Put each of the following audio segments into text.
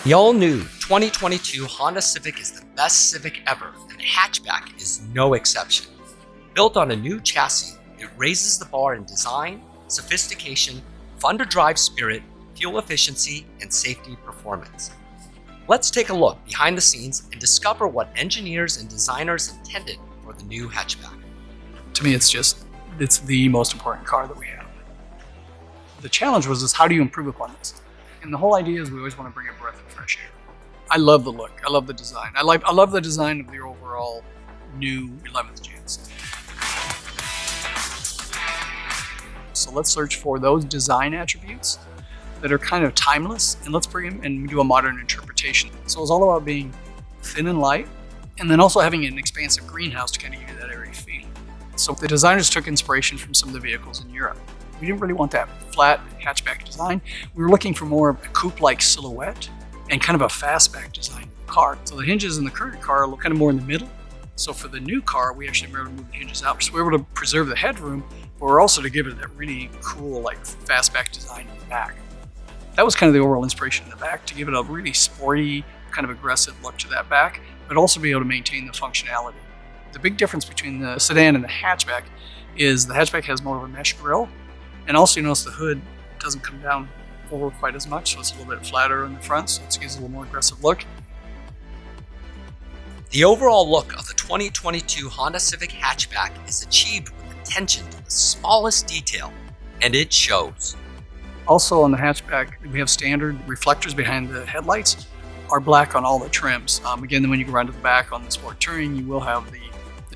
The all-new 2022 Honda Civic is the best Civic ever, and the hatchback is no exception. Built on a new chassis, it raises the bar in design, sophistication, fun-to-drive spirit, fuel efficiency, and safety performance. Let's take a look behind the scenes and discover what engineers and designers intended for the new hatchback. To me, it's the most important car that we have. The challenge was how do you improve upon this? And the whole idea is we always want to bring a breath of fresh air. I love the look. I love the design. I love the design of the overall new 11th gens. So let's search for those design attributes that are kind of timeless, and let's bring them and do a modern interpretation. So it's all about being thin and light, and then also having an expansive greenhouse to kind of give you that airy feel. So the designers took inspiration from some of the vehicles in Europe. We didn't really want that flat hatchback design. We were looking for more of a coupe-like silhouette and kind of a fastback design of the car. So the hinges in the current car look kind of more in the middle. So for the new car, we actually were able to move the hinges out. So we were able to preserve the headroom, but we're also to give it that really cool, like fastback design in the back. That was kind of the overall inspiration in the back, to give it a really sporty, kind of aggressive look to that back, but also be able to maintain the functionality. The big difference between the sedan and the hatchback is the hatchback has more of a mesh grille. And also you notice the hood doesn't come down over quite as much, so it's a little bit flatter in the front, so it gives a little more aggressive look. The overall look of the 2022 Honda Civic hatchback is achieved with attention to the smallest detail, and it shows. Also on the hatchback, we have standard reflectors behind the headlights are black on all the trims. Again, when you go around to the back on the Sport Touring, you will have the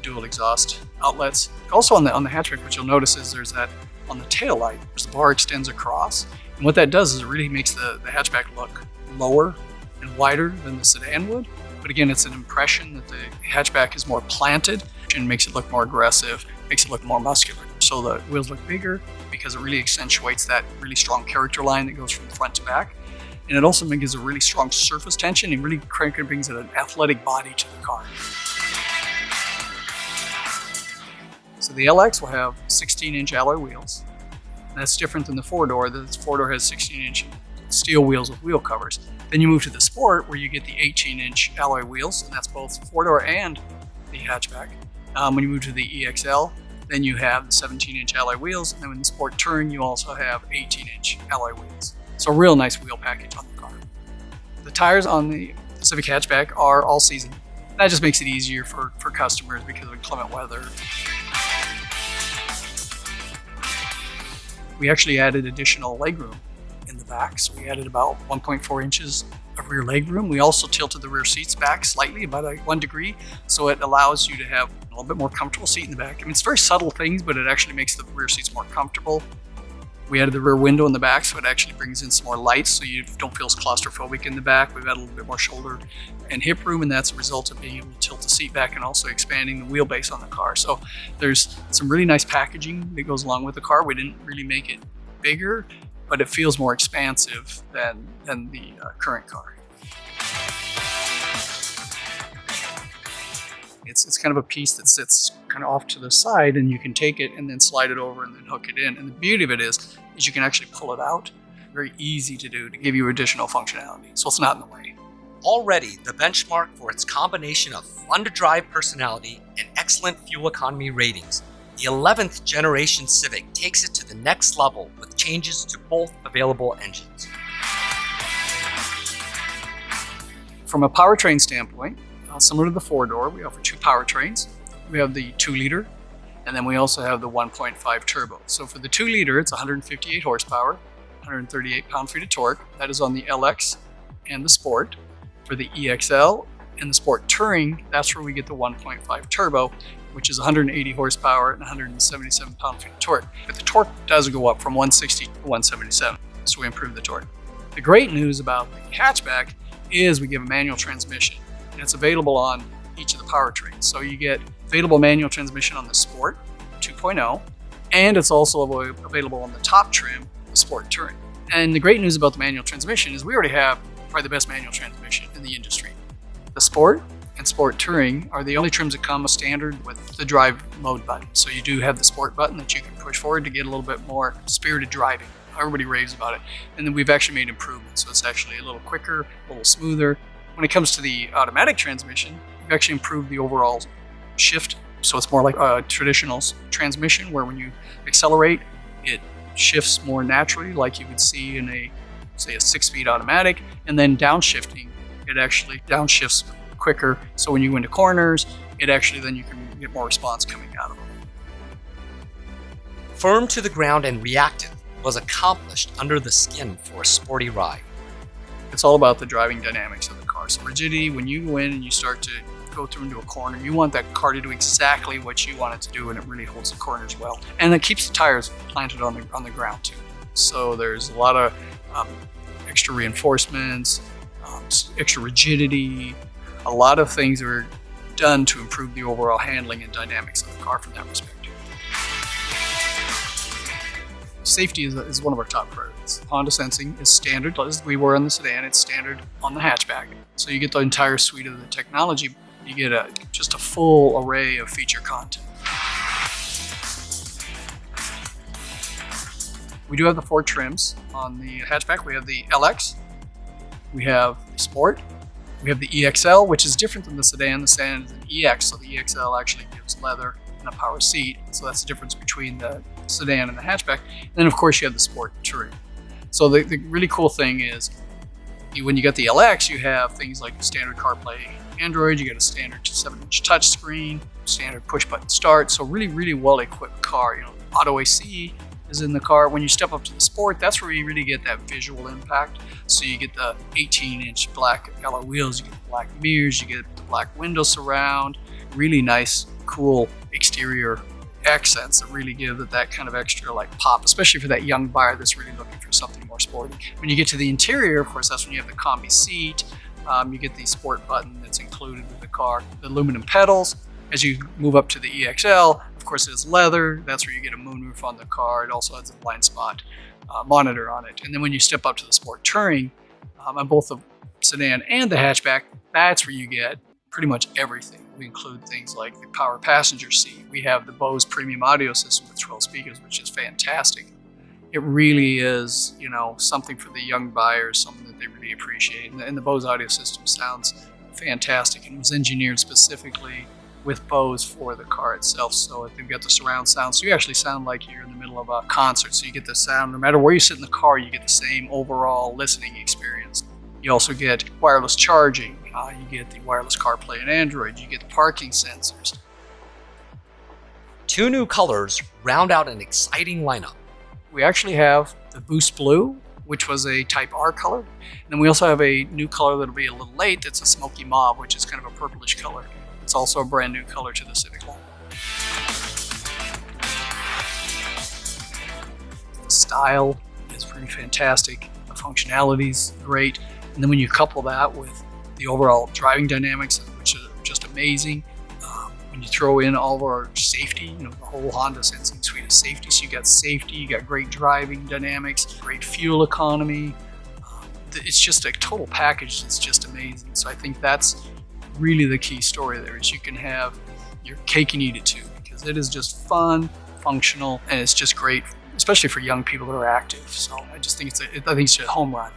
dual exhaust outlets. Also on the hatchback, what you'll notice is there's that on the tail light, the bar extends across. And what that does is it really makes the hatchback look lower and wider than the sedan would. But again, it's an impression that the hatchback is more planted and makes it look more aggressive, makes it look more muscular. So the wheels look bigger because it really accentuates that really strong character line that goes from front to back. And it also gives a really strong surface tension and really brings an athletic body to the car. So the LX will have 16-inch alloy wheels. That's different than the four-door. The four-door has 16-inch steel wheels with wheel covers. Then you move to the Sport, where you get the 18-inch alloy wheels, and that's both four-door and the hatchback. When you move to the EXL, then you have the 17-inch alloy wheels, and then in the Sport Touring, you also have 18-inch alloy wheels. So a real nice wheel package on the car. The tires on the Civic hatchback are all season. That just makes it easier for customers because of inclement weather. We actually added additional legroom in the back. So we added about 1.4 inches of rear legroom. We also tilted the rear seats back slightly, about 1 degree. So it allows you to have a little bit more comfortable seat in the back. I mean, it's very subtle things, but it actually makes the rear seats more comfortable. We added the rear window in the back, so it actually brings in some more light so you don't feel as claustrophobic in the back. We've added a little bit more shoulder and hip room, and that's a result of being able to tilt the seat back and also expanding the wheelbase on the car. So there's some really nice packaging that goes along with the car. We didn't really make it bigger, but it feels more expansive than the current car. It's kind of a piece that sits kind of off to the side, and you can take it and then slide it over and then hook it in. And the beauty of it is you can actually pull it out. Very easy to do to give you additional functionality, so it's not in the way. Already the benchmark for its combination of fun-to-drive personality and excellent fuel economy ratings, the 11th generation Civic takes it to the next level with changes to both available engines. From a powertrain standpoint, similar to the four-door, we offer two powertrains. We have the 2-liter, and then we also have the 1.5 turbo. So for the 2-liter, it's 158 horsepower, 138 pound-feet of torque. That is on the LX and the Sport. For the EXL and the Sport Touring, that's where we get the 1.5 turbo, which is 180 horsepower and 177 pound-feet of torque. But the torque does go up from 160 to 177, so we improve the torque. The great news about the hatchback is we give a manual transmission. And it's available on each of the powertrains. So you get available manual transmission on the Sport 2.0, and it's also available on the top trim, the Sport Touring. And the great news about the manual transmission is we already have probably the best manual transmission in the industry. The Sport and Sport Touring are the only trims that come standard with the drive mode button. So you do have the Sport button that you can push forward to get a little bit more spirited driving everybody raves about it. And then we've actually made improvements. So it's actually a little quicker, a little smoother. When it comes to the automatic transmission, we've actually improved the overall shift. So it's more like a traditional transmission where when you accelerate, it shifts more naturally like you would see in a, say, a 6-speed automatic. And then downshifting, it actually downshifts quicker. So when you go into corners, it actually then you can get more response coming out of them. Firm to the ground and reactive was accomplished under the skin for a sporty ride. It's all about the driving dynamics of the car. So rigidity, when you go in and you start to go through into a corner, you want that car to do exactly what you want it to do, and it really holds the corners well. And it keeps the tires planted on the ground too. So there's a lot of extra reinforcements, extra rigidity, a lot of things are done to improve the overall handling and dynamics of the car from that perspective. Safety is one of our top priorities. Honda sensing is standard, as we were on the sedan, it's standard on the hatchback. So you get the entire suite of the technology. You get just a full array of feature content. We do have the 4 trims on the hatchback. We have the LX, we have the Sport, we have the EXL, which is different than the sedan. The sedan is an EX, so the EXL actually gives leather and a power seat. So that's the difference between the sedan and the hatchback. And then of course you have the Sport Touring. So the really cool thing is when you get the LX, you have things like standard CarPlay, Android, you get a standard 7-inch touchscreen, standard push button start. So really well equipped car. You know, auto AC is in the car. When you step up to the Sport, that's where you really get that visual impact. So you get the 18-inch black alloy wheels, you get the black mirrors, you get the black window surround, really nice, cool exterior accents that really give it that kind of extra like pop, especially for that young buyer that's really looking for something more sporty. When you get to the interior, of course, that's when you have the combi seat. You get the Sport button that's included with the car, the aluminum pedals. As you move up to the EXL, of course, it is leather. That's where you get a moonroof on the car. It also has a blind spot monitor on it. And then when you step up to the Sport Touring, on both the sedan and the hatchback, that's where you get pretty much everything. We include things like the power passenger seat. We have the Bose premium audio system with 12 speakers, which is fantastic. It really is, you know, something for the young buyers, something that they really appreciate. And the Bose audio system sounds fantastic and was engineered specifically with Bose for the car itself. So they've got the surround sound, so you actually sound like you're in the middle of a concert. So you get the sound, no matter where you sit in the car, you get the same overall listening experience. You also get wireless charging, you get the wireless CarPlay and Android, you get the parking sensors. 2 new colors round out an exciting lineup. We actually have the Boost Blue, which was a Type R color. And then we also have a new color that'll be a little late, that's a Smoky Mauve, which is kind of a purplish color. It's also a brand new color to the Civic line. The style is pretty fantastic. The functionality's great. And then when you couple that with the overall driving dynamics, which are just amazing, when you throw in all of our safety, you know, the whole Honda sensing suite of safety. So you got safety, you got great driving dynamics, great fuel economy. It's just a total package that's just amazing. So I think that's really the key story there, is you can have your cake and eat it too, because it is just fun, functional, and it's just great, especially for young people that are active. So I just think it's a home run.